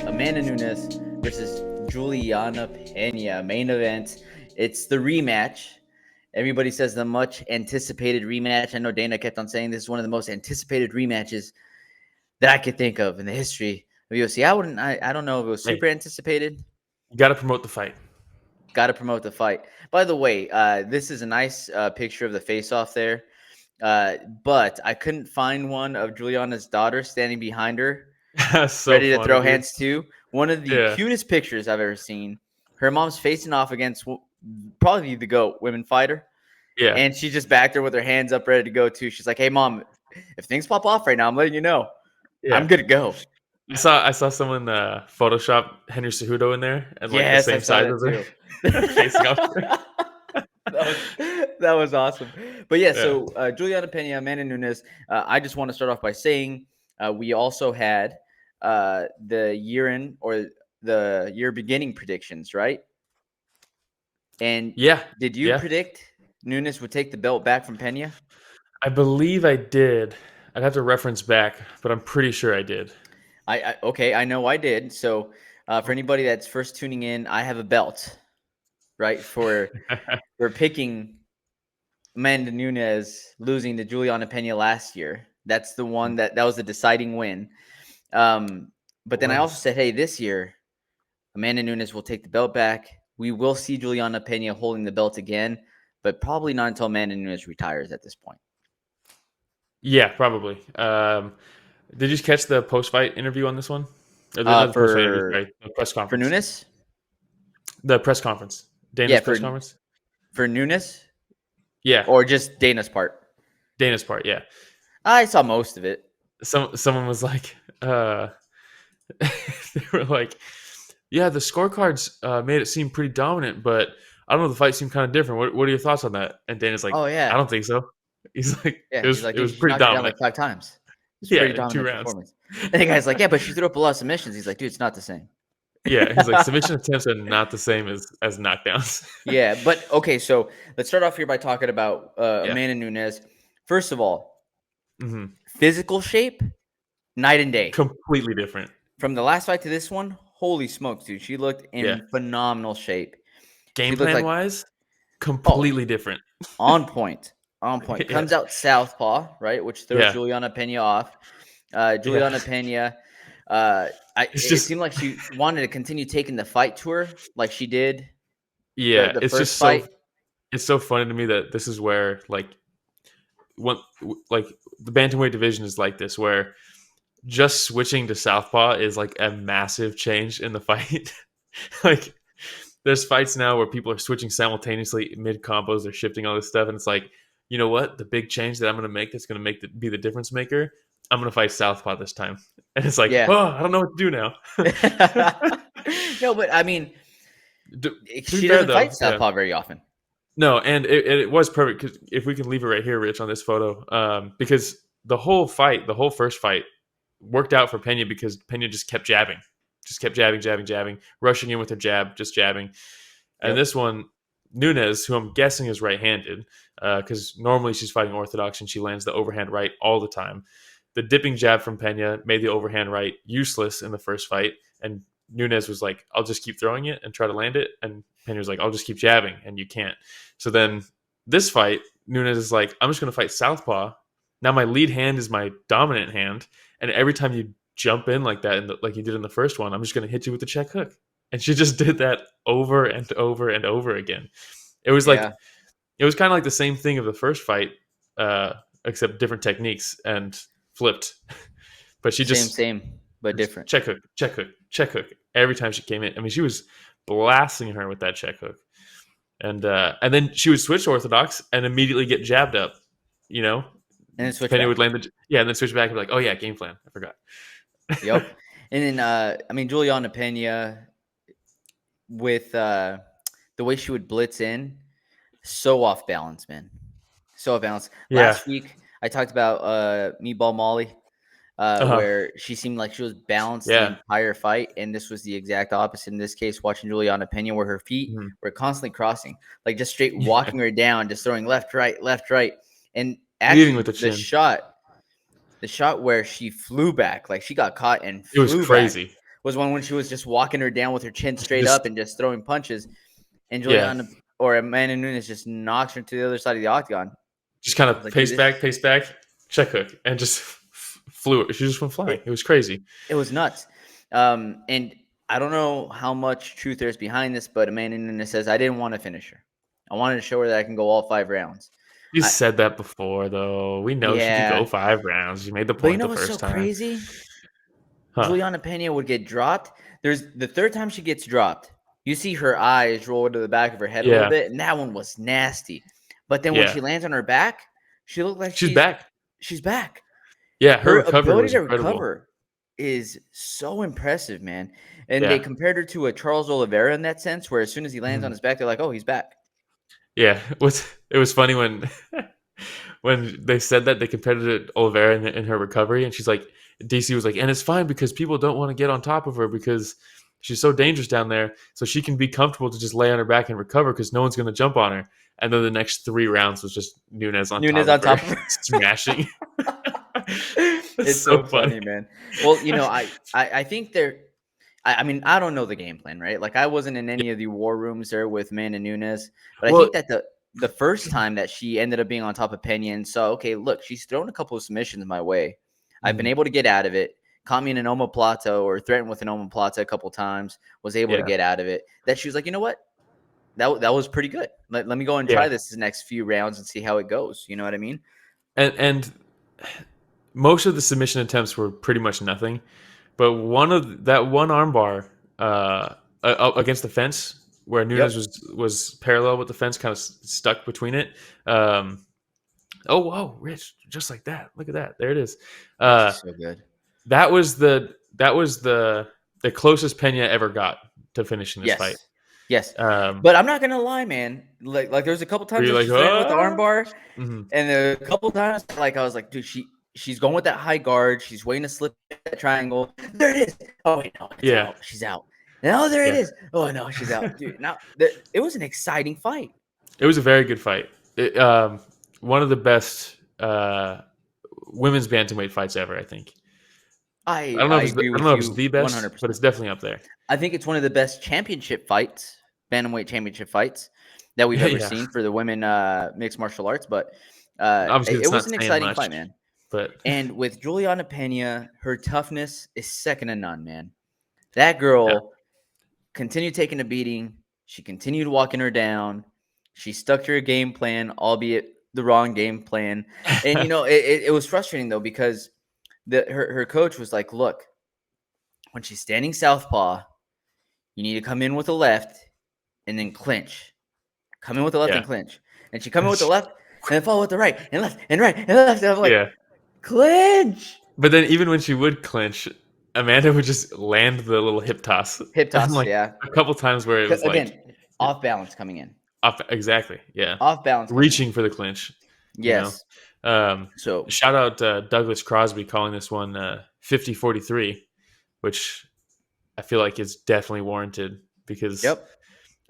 Amanda Nunes versus Julianna Peña. Main event. It's the rematch. Everybody says the much anticipated rematch. I know Dana kept on saying this is one of the most anticipated rematches that I could think of in the history of UFC. I don't know if it was super anticipated. You got to promote the fight. Got to promote the fight. By the way, this is a nice picture of the face-off there. But I couldn't find one of Juliana's daughter standing behind her, That's so ready to funny, throw dude. hands too. One of the cutest pictures I've ever seen. Her mom's facing off against probably the GOAT women fighter. Yeah. And she just backed her with her hands up, ready to go too. She's like, "Hey, mom, if things pop off right now, I'm letting you know. Yeah. I'm good to go." I saw someone Photoshop Henry Cejudo in there and like the same size as her facing off. That was awesome. But yeah, so Julianna Peña, Amanda Nunes. I just want to start off by saying we also had the year beginning predictions, right? And did you predict Nunes would take the belt back from Peña? I believe I did. I'd have to reference back, but I'm pretty sure I did. Okay, I know I did. So for anybody that's first tuning in, I have a belt, right? For picking Amanda Nunes losing to Julianna Peña last year. That's the one that was the deciding win. But then I also said, hey, this year, Amanda Nunes will take the belt back. We will see Julianna Peña holding the belt again, but probably not until Amanda Nunes retires at this point. Yeah, probably. Did you catch the post-fight interview on this one? For the press conference. For Nunes? The press conference. Dana's press conference? For Nunes? Yeah. Or just Dana's part? Dana's part, yeah. I saw most of it. Someone was like, they were like, yeah, the scorecards made it seem pretty dominant, but I don't know, the fight seemed kind of different. What are your thoughts on that? And Dana's like, oh, yeah. I don't think so. He's like, yeah, it was pretty dominant. Down like 5 times. It's pretty dominant 2 rounds. Performance. And the guy's like, yeah, but she threw up a lot of submissions. He's like, dude, it's not the same. Yeah, he's like, submission attempts are not the same as knockdowns. Yeah, but okay, so let's start off here by talking about Amanda Nunes. First of all, physical shape, night and day. Completely different. From the last fight to this one, holy smokes, dude. She looked in phenomenal shape. Game plan wise, completely different. On point. Comes out southpaw, right, which throws Julianna Peña off. Julianna Peña, it seemed like she wanted to continue taking the fight to her like she did the it's first just fight. It's so funny to me that this is where the bantamweight division is like this, where just switching to southpaw is like a massive change in the fight. Like there's fights now where people are switching simultaneously mid combos, they're shifting all this stuff, and it's like, you know what, the big change that I'm going to make that's going to be the difference maker, I'm going to fight southpaw this time. And it's like, oh, I don't know what to do now. No, but I mean, she doesn't fight southpaw very often. No, and it was perfect, because if we can leave it right here, Rich, on this photo, because the whole first fight worked out for Peña, because Peña just kept jabbing, rushing in with her jab, just jabbing. And this one, Nunes, who I'm guessing is right-handed, because normally she's fighting orthodox and she lands the overhand right all the time. The dipping jab from Peña made the overhand right useless in the first fight, and Nunes was like, I'll just keep throwing it and try to land it, and Peña was like, I'll just keep jabbing, and you can't. So then this fight, Nunes is like, I'm just going to fight southpaw. Now my lead hand is my dominant hand, and every time you jump in like that, like you did in the first one, I'm just going to hit you with the check hook. And she just did that over and over and over again. It was like, it was kind of like the same thing of the first fight, except different techniques, and flipped. But she just same, but different. Check hook every time she came in. I mean, she was blasting her with that check hook, and then she would switch orthodox and immediately get jabbed up, you know. And then switch Penny back. would land and then switch back and be like, oh yeah, game plan, I forgot. Yep. And then I mean, Julianna Peña, with the way she would blitz in, so off balance, man. So off balance. Last week, I talked about Meatball Molly, where she seemed like she was balanced the entire fight, and this was the exact opposite in this case, watching Julianna Peña, where her feet were constantly crossing, like just straight walking her down, just throwing left, right. And actually, with the shot where she flew back, like she got caught and flew it was crazy. back, was one when she was just walking her down with her chin straight up Just and just throwing punches, and yeah, Julianna or Amanda Nunes just knocks her to the other side of the octagon. just kind I was of like, dude, pace back, check hook, and just flew it. She just went flying. it It was crazy. it was nuts. And I don't know how much truth there's behind this, but Amanda Nunes says I didn't want to finish her. I wanted to show her that I can go all 5 rounds. You I said that before, though. We know she could go Yeah, 5 rounds. She made the but you point know the what's so first time. crazy? Huh. Julianna Peña would get dropped. There's the third time she gets dropped. You see her eyes roll to the back of her head a little Yeah. bit, and that one was nasty. But then when Yeah. she lands on her back, she looked like She's back. she's back. Yeah. Her Her recovery ability was to incredible. recover is so impressive, man. And they Yeah. compared her to a Charles Oliveira in that sense, where as soon as he lands on Mhm. his back, they're like, "Oh, he's back." Yeah. It was funny when when they said that they compared it to Oliveira in her recovery, and she's like, DC was like, and it's fine because people don't want to get on top of her because she's so dangerous down there, so she can be comfortable to just lay on her back and recover because no one's going to jump on her. And then the next 3 rounds was just Nunes on top Nunes of on her, top of her. smashing. It's It's so so funny. funny, man. Well, I think they're. I mean, I don't know the game plan, right? Like, I wasn't in Yeah. any of the war rooms there with Amanda Nunes, but I Well, think that the first time that she ended up being on top of Pena and saw, okay, look, she's thrown a couple of submissions my way. I've been mhm, able to get out of it. Caught me in an omoplata or threatened with an omoplata a couple times. Was able to yeah, get out of it. That she was like, you know what? That was pretty good. Let me go and try yeah, this next few rounds and see how it goes. You know what I mean? and most of the submission attempts were pretty much nothing. But that one armbar against the fence where Nunes Yep. was parallel with the fence, kind of stuck between it. Um, oh, whoa, Rich, just like that. Look at that. There it is. Yeah, Uh, she's so good. that was the closest Pena ever got to finishing this fight. Yes. Yes. Um, But I'm not gonna lie, man. Like there's a couple were times you that like, she threatened with the ah? armbar, Hmm. and a couple times like I was like, dude, she's going with that high guard. She's waiting to slip that triangle. There it is. Oh wait, no, it's Yeah, out. She's out. No, there it yeah. is. Oh no, she's out. Dude, now it was an exciting fight. It was a very good fight. One of the best women's bantamweight fights ever, I think. I agree I don't know with if it's you the best, but 100%. it's definitely up there. I think it's one of the best championship fights, bantamweight championship fights that we've ever Yeah, seen for the women mixed martial arts. But obviously it it's was not an saying exciting much, fight, man. but And with Juliana Pena, her toughness is second to none, man. That yeah, girl continued taking a beating. She continued walking her down. She stuck to her game plan, albeit the wrong game plan. And it was frustrating though because her coach was like, "Look, when she's standing southpaw, you need to come in with a left and then clinch. Come in with the left yeah, and clinch." And she come in with the left and then follow with the right and left and right and left. And I'm like, yeah. clinch. But then even when she would clinch, Amanda would just land the little hip toss, Hip and toss, like yeah. a couple times where it was like, Again, off balance coming in. off, exactly, yeah, Off balance coming in. reaching for the clinch, you know. Yes. Um, So, Shout out Douglas Crosby calling this one 50-43, which I feel like is definitely warranted because yep.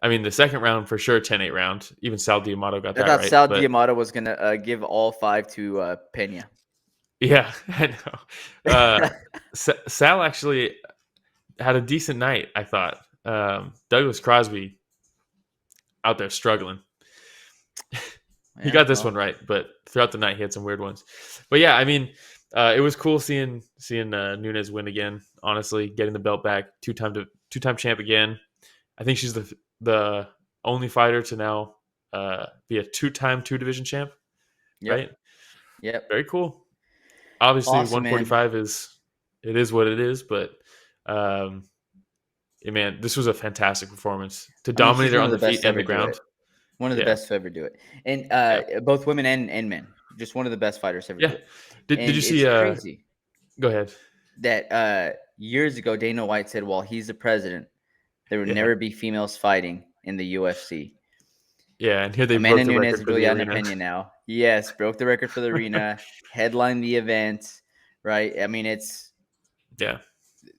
I mean the second round for sure 10-8 round. Even Sal Diamato got I that thought right, Sal but Diamato was going to give all 5 to Pena. yeah, I know. Sal actually had a decent night, I thought. Douglas Crosby out there struggling. He Yeah, got this one well, right, but throughout the night he had some weird ones. But yeah, I mean, it was cool seeing Nunes win again. Honestly, getting the belt back, two time champ again. I think she's the only fighter to now be a two division champ. yep. Right? Yep. Very cool. Obviously, Awesome, man. 145 is what it is, but um, yeah, man, this was a fantastic performance to I mean, dominate she's her one on of the the best feet to and ever the do ground. it. One of the Yeah, best to ever do it. And yeah, both women and men. Just one of the best fighters to ever do yeah. it. Did you And see? it's crazy Go ahead. that years ago Dana White said, while he's the president, there would Yeah, never be females fighting in the UFC. yeah. And here they Amanda broke the Nunes record and for the Juliana arena. Pena now. Yes, broke the record for the arena, headlined the event, right? I mean, Yeah,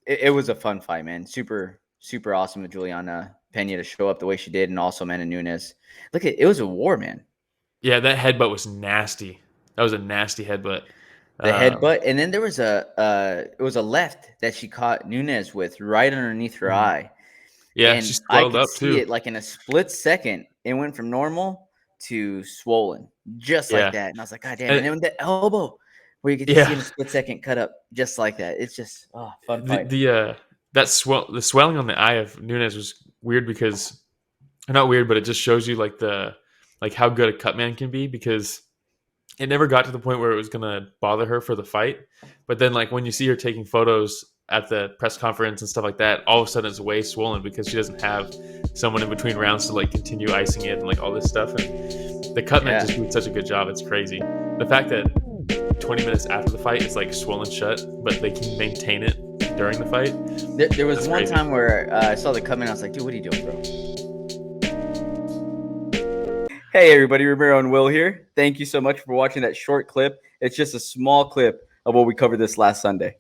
it was a fun fight, man. Super, super awesome of Juliana Pena to show up the way she did, and also Amanda Nunes. Look, it was a war, man. yeah. That headbutt was nasty. That was a nasty headbutt. The headbutt, and then there was it was a left that she caught Nunes with right underneath her eye. Yeah, she And I swelled could up see too. it like in a split second. It went from normal to swollen, just like Yeah. that. And I was like, God damn. And And then the elbow, where you get to see yeah, in a split second cut up just like that. It's just fun fight. the swelling on the eye of Nunes was weird because not weird, but it just shows you like how good a cut man can be because it never got to the point where it was gonna bother her for the fight. But then like when you see her taking photos at the press conference and stuff like that, all of a sudden it's way swollen because she doesn't have someone in between rounds to like continue icing it and like all this stuff. And the cut man Yeah. just did such a good job. It's crazy. The fact that 20 minutes after the fight it's like swollen shut, but they can maintain it during the fight. There was That's one crazy. time where I saw the cut man. I was like, dude, what are you doing, bro? Hey, everybody. Ramiro and Will here. Thank you so much for watching that short clip. It's just a small clip of what we covered this last Sunday.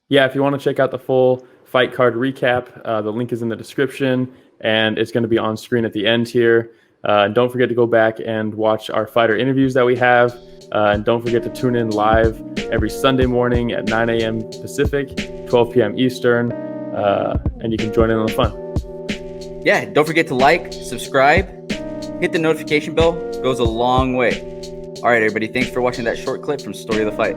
Yeah, if you want to check out the full fight card recap, the link is in the description, and it's going to be on screen at the end here. Don't forget to go back and watch our fighter interviews that we have. And don't forget to tune in live every Sunday morning at 9 a.m. Pacific, 12 p.m. Eastern, and you can join in on the fun. Yeah, don't forget to like, subscribe, hit the notification bell. It goes a long way. All right, everybody. Thanks for watching that short clip from Story of the Fight.